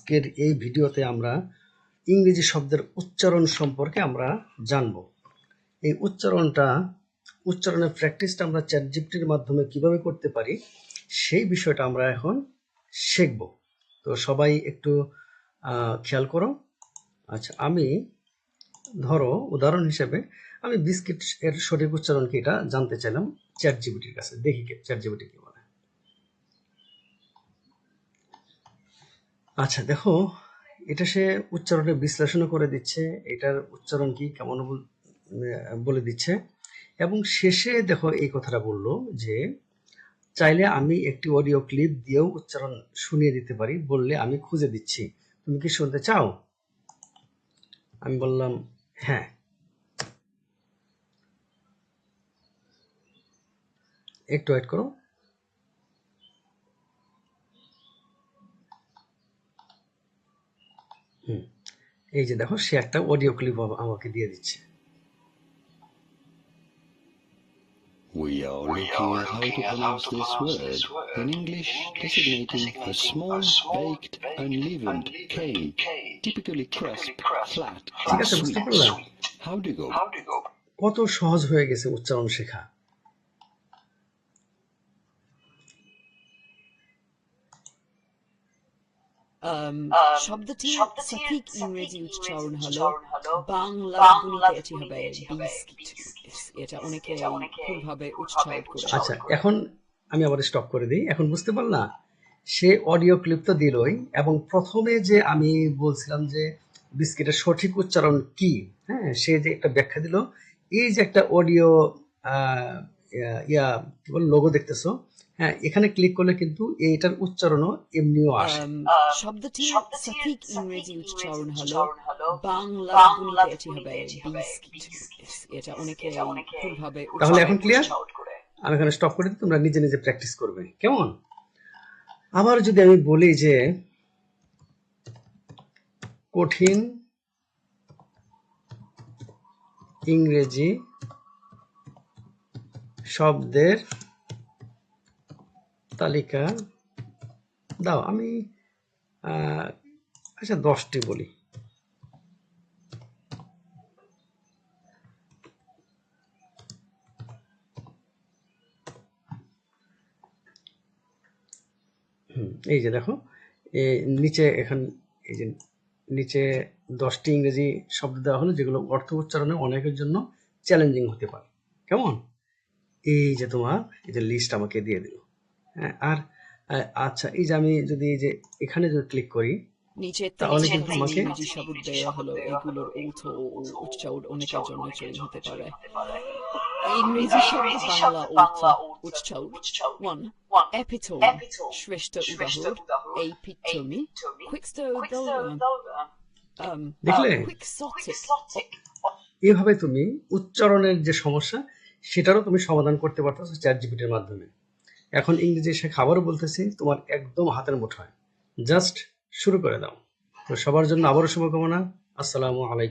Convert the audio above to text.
আজকের এই ভিডিওতে আমরা ইংরেজি শব্দের উচ্চারণ সম্পর্কে আমরা জানব। এই উচ্চারণের প্র্যাকটিসটা আমরা চ্যাটজিপিটির মাধ্যমে কিভাবে করতে পারি সেই বিষয়টা আমরা এখন শিখব। তো সবাই একটু খেয়াল করো। আচ্ছা, আমি ধরো উদাহরণ হিসেবে আমি বিস্কিট এর সঠিক উচ্চারণ কি এটা জানতে চাইলাম চ্যাটজিপিটির কাছে। দেখি চ্যাটজিপিটি কি বলে। আচ্ছা দেখো, এটা সে উচ্চারণে বিশ্লেষণ করে দিচ্ছে, এটার উচ্চারণ কি কেমন বলে দিচ্ছে, এবং শেষে দেখো এই কথাটা বললো যে চাইলে আমি একটি অডিও ক্লিপ দিয়েও উচ্চারণ শুনিয়ে দিতে পারি, বললে আমি খুঁজে দিচ্ছি, তুমি কি শুনতে চাও? আমি বললাম হ্যাঁ। একটু ওয়েট করো। এই যে দেখো, সে একটা অডিও ক্লিপ আমাকে দিয়ে দিচ্ছে। We are looking at how to pronounce this word, in English designating a small, baked, unleavened cake, typically crisp, flat, ঠিক and আছে, বুঝতে sweet. পারলাম। How do you go? কত সহজ হয়ে গেছে উচ্চারণ শেখা। শব্দটির সঠিক ইংরেজি উচ্চারণ হলো বাংলা ধ্বনিতে এটি হবে বিস্কিট। এটা অনেকে ভুলভাবে উচ্চারণ করে। আচ্ছা, এখন আমি আবার স্টপ করে দিই। এখন বুঝতে পারলা? সে অডিও ক্লিপ তো দিলই, এবং প্রথমে যে আমি বলছিলাম যে বিস্কিটের সঠিক উচ্চারণ কি, হ্যাঁ, সে যে একটা ব্যাখ্যা দিল। এই যে একটা অডিও কি বল লোগো দেখতেছো, হ্যাঁ, এখানে ক্লিক করলে কিন্তু এইটার উচ্চারণও এমনিও আসে। শব্দটির সঠিক ইংরেজি উচ্চারণ হলো বাংলা ধ্বনিতে এটি হবে বিস্কিট। এটা অনেকে ভুলভাবে তাহলে এখন উচ্চারণ ক্লিয়ার? আমি এখানে স্টপ করে দিই, তোমরা নিজে নিজে প্র্যাকটিস করবে, কেমন? আবার যদি আমি বলি যে কঠিন ইংরেজি শব্দের তালিকা দাও, আমি আচ্ছা 10টি বলি। এই যে দেখো, নিচে এখন এই যে নিচে 10টি ইংরেজি শব্দ দেওয়া হলো, যেগুলো অর্থ উচ্চারণে অনেকের জন্য চ্যালেঞ্জিং হতে পারে। কেমন? এই যে তোমার এই যে লিস্ট আমাকে দিয়ে দিল। হ্যাঁ, আর আচ্ছা, এই যে আমি যদি এই যে এখানে যদি ক্লিক করি, নিচে তাহলে কিন্তু আমাকে ইংরেজি শব্দ দেওয়া হলো, এগুলোর অর্থ ও উচ্চারণ অনেকের জন্য চ্যালেঞ্জ হতে পারে। ইংরেজি শব্দ বাংলা অর্থ উচ্চারণ 1. এপিটোম শ্রেষ্ঠ উদাহরণ, এপিটোমি দেখলে কুইক্সোটিক। এভাবে তুমি উচ্চারণের যে সমস্যা সেটারও তুমি সমাধান করতে পারতেছো চ্যাটজিপিটির মাধ্যমে। এখন ইংরেজি শেখা আবারও বলতেছি, তোমার একদম হাতের মুঠোয়, জাস্ট শুরু করে দাও। তো সবার জন্য আবারও শুভকামনা। আসসালামু আলাইকুম।